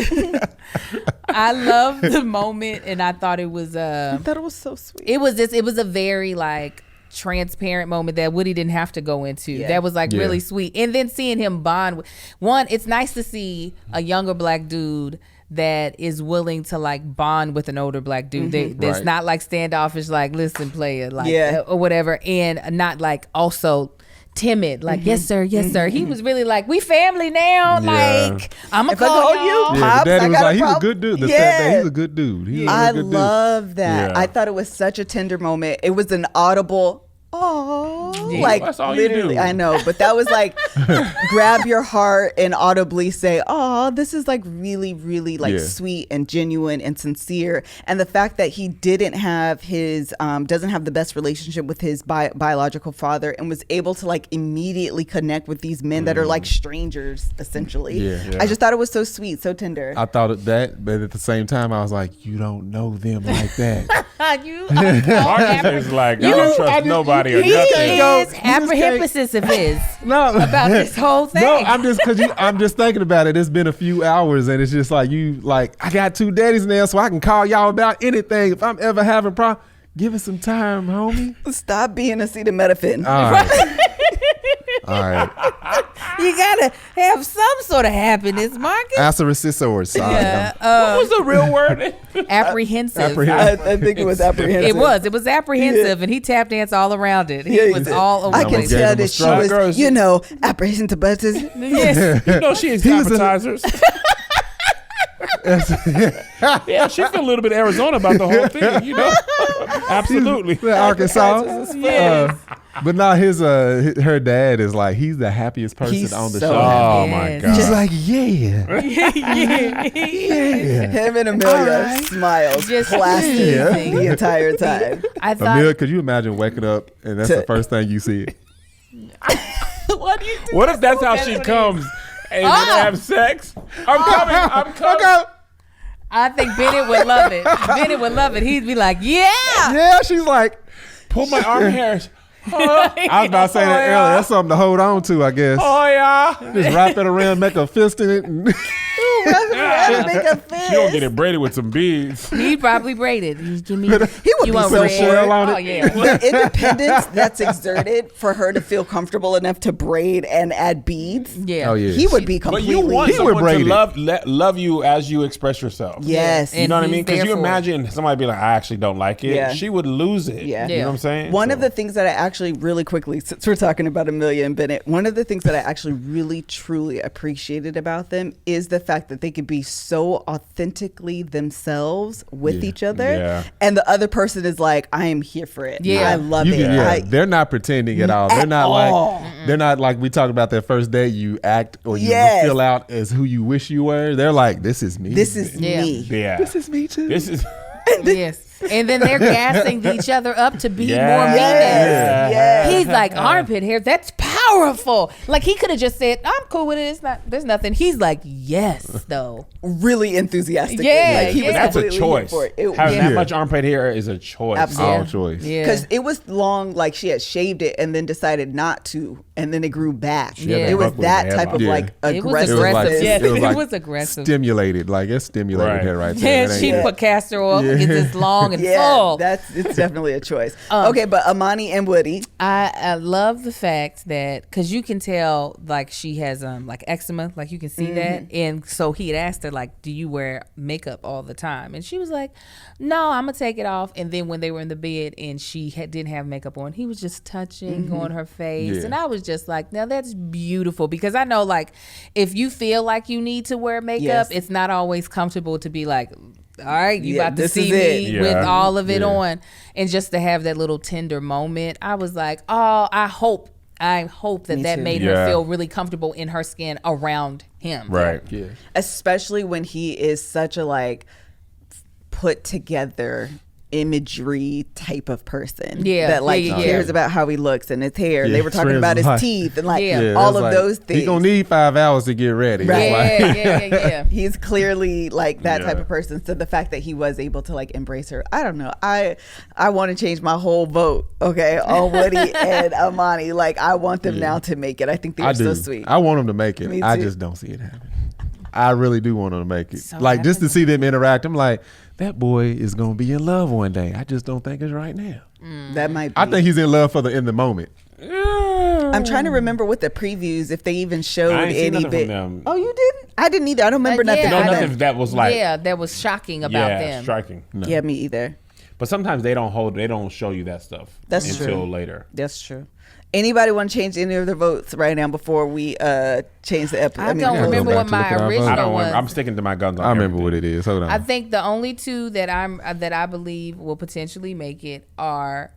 I love the moment, and I thought it was. I thought it was so sweet. It was a very like transparent moment that Woody didn't have to go into. Yeah. That was like Yeah. really sweet. And then seeing him bond with one, it's nice to see a younger black dude that is willing to like bond with an older black dude. That's Right. not like standoffish, like listen, player, like Yeah. or whatever, and not like also timid, like yes sir. He was really like, we family now. Yeah. Like I'm gonna If I call call y'all. you, Yeah, Pops, the daddy I was got a like, he's a problem. good dude. The Yeah. stepdad, he's a good dude. He's I a good dude. love that. Yeah. I thought it was such a tender moment. It was an audible, oh, Yeah. like That's all you literally. do. I know, but that was like grab your heart and audibly say, "Oh, this is like really, really like Yeah. sweet and genuine and sincere." And the fact that he didn't have his doesn't have the best relationship with his biological father, and was able to like immediately connect with these men that are like strangers essentially. Yeah. I just thought it was so sweet, so tender. I thought of that, but at the same time, I was like, you don't know them like that. You Marcus is like, I don't trust nobody or he nothing. is apprehensive of his No, about this whole thing. No, I'm just thinking about it. It's been a few hours, and it's just like I got two daddies now, so I can call y'all about anything. If I'm ever having problem, give us some time, homie. Stop being acetaminophen. All right. All right. You gotta have some sort of happiness, Marcus. Acericisaurus. Sorry. Yeah, What was the real word? apprehensive. I think it was apprehensive. It was apprehensive, and he tap danced all around it. He Yeah, he was did. all over I the can place. gave tell him a that she stroke. was, Girls- apprehensive. Yes. You know she is He was in- appetizers. Yeah, she feel a little bit Arizona about the whole thing, you know? Absolutely. Arkansas. Yes. But now her dad is like, he's the happiest person He's on the so show. Oh, Yes. my God. She's like, yeah. Him and Amelia smiled Just plastic teasing. the entire time. I thought. Amelia, could you imagine waking up and that's the first thing you see? What do you think? What if that's how she comes and they have sex? I'm coming. I think Bennett would love it. Bennett would love it. He'd be like, yeah. Yeah, she's like, Pull my arm hairs. I was about to say that earlier. That's something to hold on to, I guess. Oh, yeah. Just wrap it around, make a fist in it. And Make a fist. She don't get it braided with some beads. He'd probably braid it. Give me, He would you be want so red? shell on it. Oh, yeah. The independence that's exerted for her to feel comfortable enough to braid and add beads. Yeah. Oh, yeah. He would be But completely. you want He would someone to braid love you as you express yourself. Yes. You know what I And mean? he's Because there you for it. imagine somebody be like, I actually don't like it. Yeah. She would lose it. Yeah. You know what I'm saying? One So- of the things that I actually really quickly, since we're talking about Amelia and Bennett, one of the things that I actually really truly appreciated about them is the fact that they could be so authentically themselves with each other. Yeah. And the other person is like, I am here for it. Yeah. I love you it. can, I- they're not pretending at all. They're not like we talked about that first day. You act or you Yes. fill out as who you wish you were. They're like, this is me. this is Yeah. me. Yeah. This is me too. This is. Yes. And then they're gassing each other up to be Yeah. more meanness. Yes. He's like, armpit hair, that's powerful. Like he could have just said, I'm cool with it. It's not, there's nothing. He's like, yes, though. Really enthusiastic. Yeah, Like, he was That's a completely here choice. for it. Having Yeah. that much armpit hair is a choice. Absolutely. All choice. Yeah. Because it was long, like she had shaved it and then decided not to, and then it grew back. Yeah, It was buck with that the type of hairline. like It was aggressive. aggressive. Yeah, it it was was aggressive. Stimulated, like it's stimulated Right. hair right there. Yeah, That she ain't- put castor oil. It's this long and Yeah, full. it's definitely a choice. Okay, but Amani and Woody. I love the fact that because you can tell like she has like eczema, like you can see that, and so he had asked her like, "Do you wear makeup all the time?" And she was like, "No, I'm gonna take it off." And then when they were in the bed and she didn't have makeup on, he was just touching on her face, Yeah. and I was just like, "Now that's beautiful," because I know like if you feel like you need to wear makeup, Yes. it's not always comfortable to be like, all right, you Yeah, about to this see is me it. with Yeah. all of it Yeah. on. And just to have that little tender moment, I was like, oh, I hope that Me that too. made her Yeah. feel really comfortable in her skin around him. Right. Yeah. Especially when he is such a like put together imagery type of person. Yeah, That like yeah, he yeah. cares about how he looks and his hair. Yeah, They were talking it's about his like- teeth and like Yeah. Yeah, all it's of like, those things. He gonna need 5 hours to get ready. Right. It's like- Yeah. He's clearly like that Yeah. type of person. So the fact that he was able to like embrace her, I don't know. I want to change my whole vote, okay, on Woody and Amani. Like I want them now to make it. I think they're I so do. sweet. I want them to make it. Me I too. just don't see it happen. I really do want them to make it. So like just to happening. see them interact. I'm like, that boy is gonna be in love one day. I just don't think it's right now. That might be. I think he's in love in the moment. I'm trying to remember what the previews, if they even showed I ain't seen any nothing bit. from them. Oh, you didn't? I didn't either. I don't remember nothing yeah, No, from I nothing them. that was like, Yeah, that was shocking about yeah, them. striking. Yeah, me either. But sometimes they don't show you that stuff That's until true. later. That's true. Anybody want to change any of their votes right now before we change the episode? I don't gotta remember go what back to look my at our votes. I original don't was. remember. I'm sticking to my guns on I remember everything. what it is. Hold on. I think the only two that I believe will potentially make it are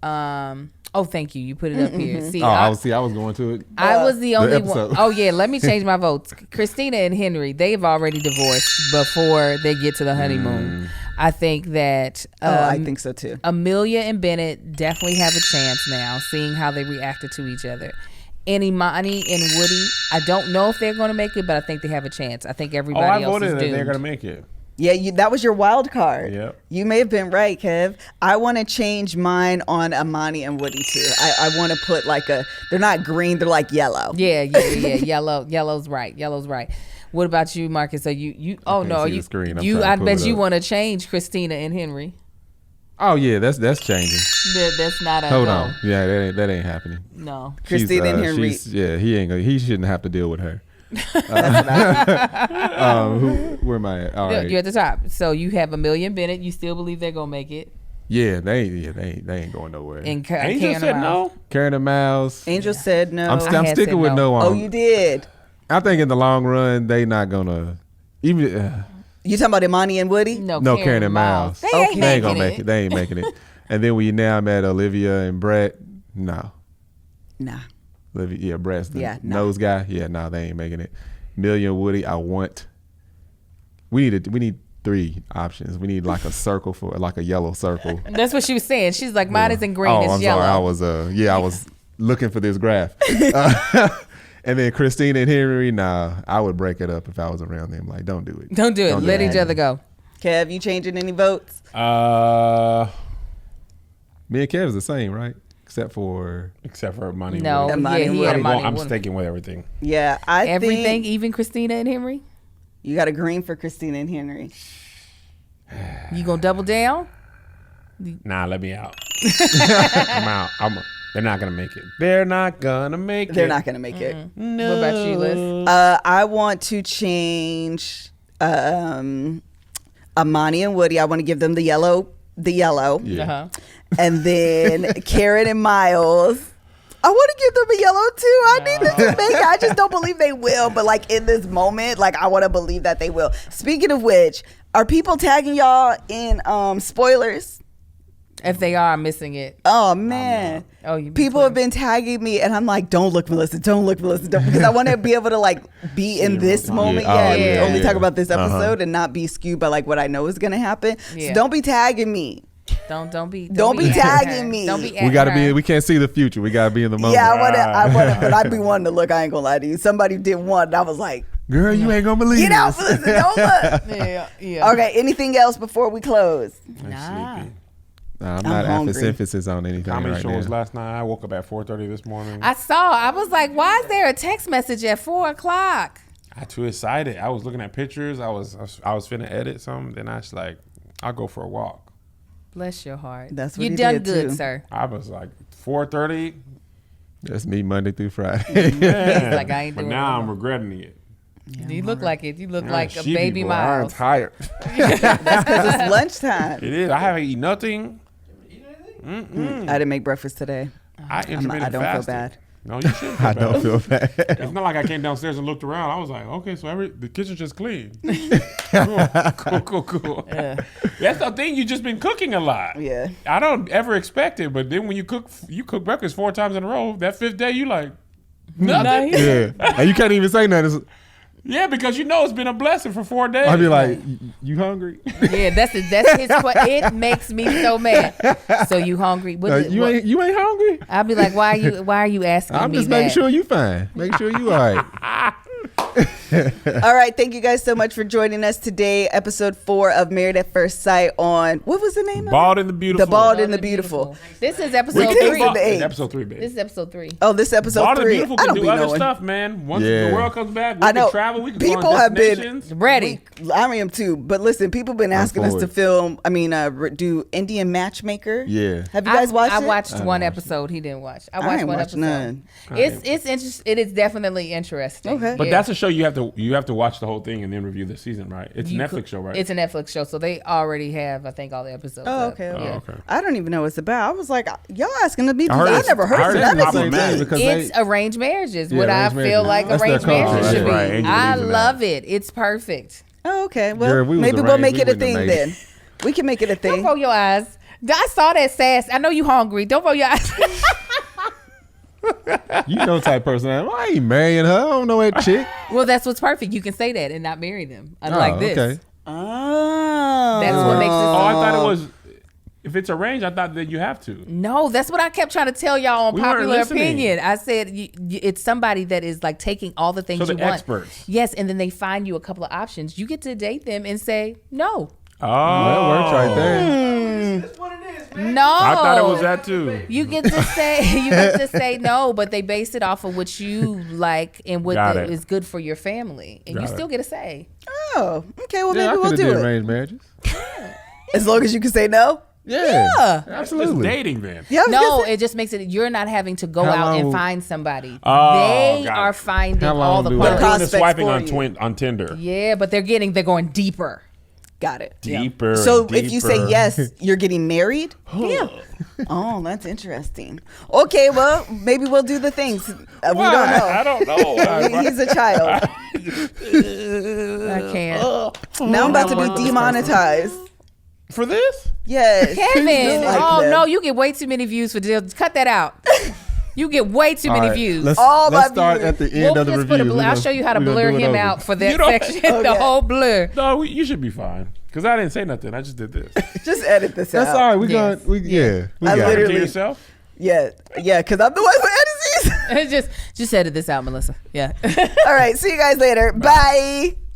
oh, thank you. You put it up here. See, I was going to it. I was the only one. episode. Oh yeah, let me change my votes. Christina and Henry, they've already divorced before they get to the honeymoon. I think that I think so too. Amelia and Bennett definitely have a chance now, seeing how they reacted to each other. And Imani and Woody, I don't know if they're going to make it, but I think they have a chance. I think Oh, everybody I else voted is that doomed. they're gonna make it. Yeah, that was your wild card. Yep. You may have been right, Kev. I want to change mine on Amani and Woody too. I want to put like they're not green, they're like yellow. Yeah. Yellow's right. What about you, Marcus? Are you? Oh can't no, see the you. screen. I'm You. trying to I pull bet it you up. want to change Christina and Henry. Oh yeah, that's changing. That's not a Hold go. on. Yeah, that ain't happening. No. Christina and Henry. He shouldn't have to deal with her. Where am I at? All right. You're at the top. So you have Amelia and Bennett. You still believe they're gonna make it? Yeah, they ain't going nowhere. And Angel Karen said Miles. no. Carrying the mouse. Angel said no. I'm I had sticking said with no. no on. Oh, you did. I think in the long run they not gonna even. You talking about Imani and Woody? No, No, Karen and Miles. They Okay. ain't They ain't making gonna make it. They ain't making it. And then we now met Olivia and Brett. No, Nah. Olivia, Brett's the Yeah, no. nose guy. Yeah, no, they ain't making it. Amelia and Woody. We need 3 options. We need like a circle for like a yellow circle. That's what she was saying. She's like, mine isn't green, Oh, it's I'm yellow. sorry. I was looking for this graph. And then Christina and Henry. Nah, I would break it up if I was around them. Like, don't do it. Don't do it. Let each other go. Kev, you changing any votes? Me and Kev is the same, right? Except for Except for money. No, Amani yeah, and he had Woody. Amani and I'm Woody. sticking with everything. Yeah, I Everything, think even Christina and Henry. you got a green for Christina and Henry. You gonna double down? Nah, let me out. I'm out. They're not gonna make it. They're not gonna make it. They're not gonna make it. No. What about you, Liz? I want to change Amani and Woody. I want to give them the yellow. yeah. Uh-huh. And then Karen and Miles. I want to give them a yellow too. I need them to make it. I just don't believe they will. But like in this moment, like I want to believe that they will. Speaking of which, are people tagging y'all in spoilers? If they are, I'm missing it. Oh man. Oh, you People have been tagging me, and I'm like, "Don't look, Melissa. Don't look, Melissa." Because I want to be able to like be in this moment. Yeah. Only talk about this episode and not be skewed by like what I know is gonna happen. Yeah. So don't be tagging me. Don't be tagging me. Don't be. We gotta be. We can't see the future. We gotta be in the moment. Yeah, I want to, but I'd be wanting to look. I ain't gonna lie to you. Somebody did one, and I was like, "Girl, you ain't gonna believe get out, this." Melissa. Don't look. Yeah. Okay. Anything else before we close? Nah. I'm not hungry. emphasis on anything Comedy right show was now. last night. I woke up at 4:30 this morning. I was like, why is there a text message at 4:00? I too excited. I was looking at pictures. I was finna edit some. Then I was like, I'll go for a walk. Bless your heart. That's what you he done did, good, too. sir. I was like 4:30. That's me Monday through Friday. Man. like, I ain't but doing now it. I'm regretting it. You look like it. You look Man, like a she baby people are Miles. tired. That's because it's lunchtime. It is. I haven't eaten nothing. I didn't make breakfast today. I intermittent don't feel fasted. bad. No, you shouldn't. I don't feel bad. It's not like I came downstairs and looked around. I was like, okay, so the kitchen's just clean. Cool. That's the thing. You've just been cooking a lot. Yeah. I don't ever expect it, but then when you cook breakfast 4 times in a row. That 5th day, you like nothing. Yeah, and you can't even say nothing. Yeah, because you know it's been a blessing for 4 days. I'd be like, "You hungry? Yeah, that's his. It makes me so mad. So you hungry? You ain't hungry? I'll be like, why are you asking me I'm just that? making sure you fine. Make sure you all right." All right. Thank you guys so much for joining us today. Episode 4 of Married at First Sight on, what was the name of Bald it? and the Beautiful. The Bald and the Beautiful. This is We episode can 3. exit the 8. Episode 3, baby. This is episode 3. Oh, this episode Bald and 3. Beautiful I can don't do be other knowing. stuff, man. Once Yeah. the world comes back, we I know. can travel. We can People go on have been- destinations. Ready? I am too. But listen, people been asking us for to it. film, do Indian Matchmaker. Yeah. Have you guys watched I it? watched one episode. He didn't watch. I watched ain't one watched episode. none. It's interesting. It is definitely interesting. Okay. But Yeah. that's a show you have to watch the whole thing and then review the season, right? It's a Netflix show, right? It's a Netflix show, so they already have, I think, all the episodes. Oh, up. okay. Oh, Okay. okay. I don't even know what it's about. I was like, y'all asking me because heard I it's- never I heard heard of it's none of problematic these. because It's arranged marriages. Yeah, What I arranged feel marriages. like That's their arranged culture, marriages should be. right. Angel I believes in love it. It's perfect. Oh, okay. Well, Girl, if we was maybe we'll arranged, make we it a wouldn't have thing made then. We can make it a Don't thing. roll your eyes. I saw that sass. I know you hungry. Don't roll your eyes. You know type person. I ain't marrying her. I don't know that chick. Well, that's what's perfect. You can say that and not marry them. Unlike this. Okay. Oh. That's what makes it. Oh, I thought it was. If it's arranged, I thought that you have to. No, that's what I kept trying to tell y'all on We weren't Popular listening. Opinion. I said it's somebody that is like taking all the things So you the want. experts. Yes, and then they find you a couple of options. You get to date them and say no. Oh, That works right there. No. I thought it was that too. You get to say no, but they base it off of what you like and what Got it. is good for your family, and Got you it. still get a say. Oh. Okay. Well, Yeah, I maybe we'll could have do did it. arranged marriages. As long as you can say no. Yeah. It's Absolutely. dating then. Yeah. I was No, gonna say- it just makes it. You're not having to go How out and long- find somebody. Oh, They got are it. finding How long all the do They're I- doing the prospects swiping for you. on Tinder. Yeah, but they're going deeper. Got it. Deeper. So and if you say deeper. yes, you're getting married? Yeah. Oh, that's interesting. Okay, well, maybe we'll do the things. We don't know. I don't know. He's a child. I can't. Now I'm about to be demonetized. For this? Yes. Kevin, Like oh them. no, you get way too many views for this. Cut that out. You get way too many All right, views. Let's All my start viewers. at the end We'll of the just put a review. blur. I'll show you how to blur him out for that You don't- section. The Okay. whole blur. No, you should be fine. Because I didn't say nothing. I just did this. Just edit this That's out. all right. We Yes. got. We yeah. We I got it. literally- To yourself? Yeah, because I'm the one who edits these. Just edit this out, Melissa. Yeah. All right, see you guys later. Bye.